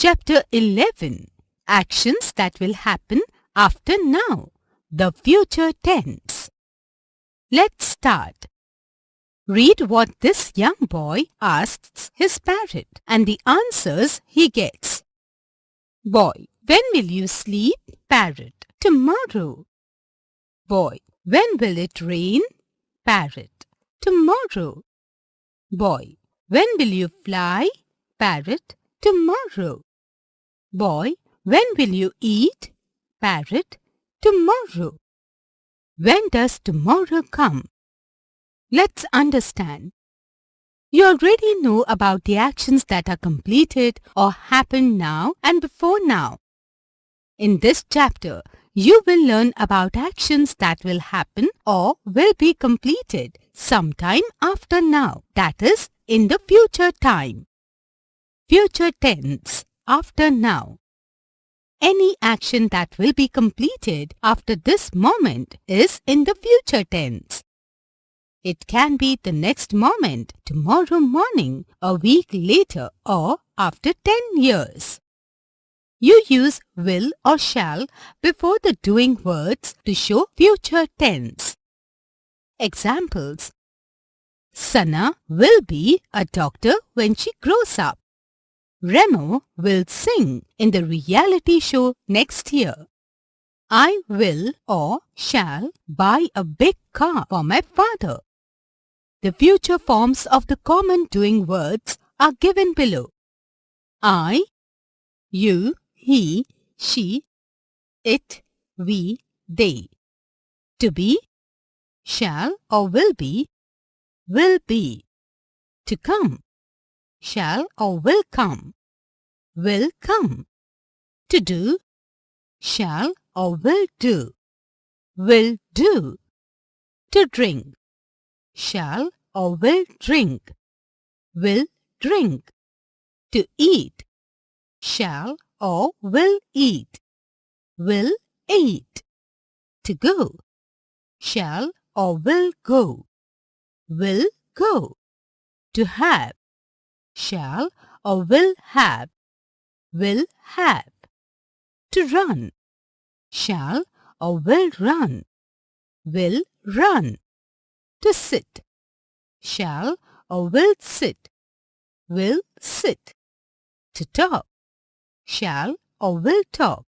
Chapter 11. Actions that will happen after now. The future tense. Let's start. Read what this young boy asks his parrot and the answers he gets. Boy, when will you sleep? Parrot, tomorrow. Boy, when will it rain? Parrot, tomorrow. Boy, when will you fly? Parrot, tomorrow. Boy, when will you eat? Parrot, tomorrow. When does tomorrow come? Let's understand. You already know about the actions that are completed or happen now and before now. In this chapter, you will learn about actions that will happen or will be completed sometime after now, that is, in the future time. Future tense, after now. Any action that will be completed after this moment is in the future tense. It can be the next moment, tomorrow morning, a week later, or after 10 years. You use will or shall before the doing words to show future tense. Examples. Sana will be a doctor when she grows up. Remo will sing in the reality show next year. I will or shall buy a big car for my father. The future forms of the common doing words are given below. I, you, he, she, it, we, they. To be, shall or will be. To come, shall or will come. To do, shall or will do. To drink, shall or will drink. To eat, shall or will eat. To go, shall or will go. To have, shall or will have. To run, shall or will run. To sit, shall or will sit. To talk, shall or will talk.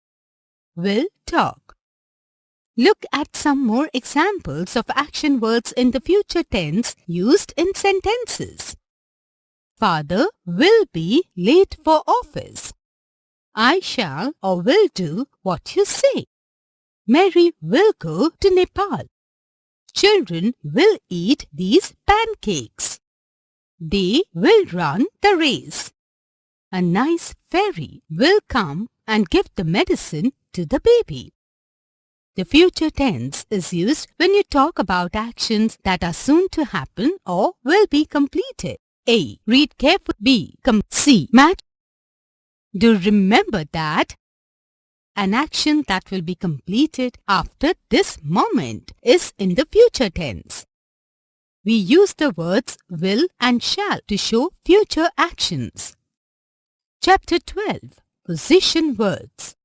Look at some more examples of action words in the future tense used in sentences. Father will be late for office. I shall or will do what you say. Mary will go to Nepal. Children will eat these pancakes. They will run the race. A nice fairy will come and give the medicine to the baby. The future tense is used when you talk about actions that are soon to happen or will be completed. A. Read carefully. B. C. Match. Do remember that an action that will be completed after this moment is in the future tense. We use the words will and shall to show future actions. Chapter 12. Position words.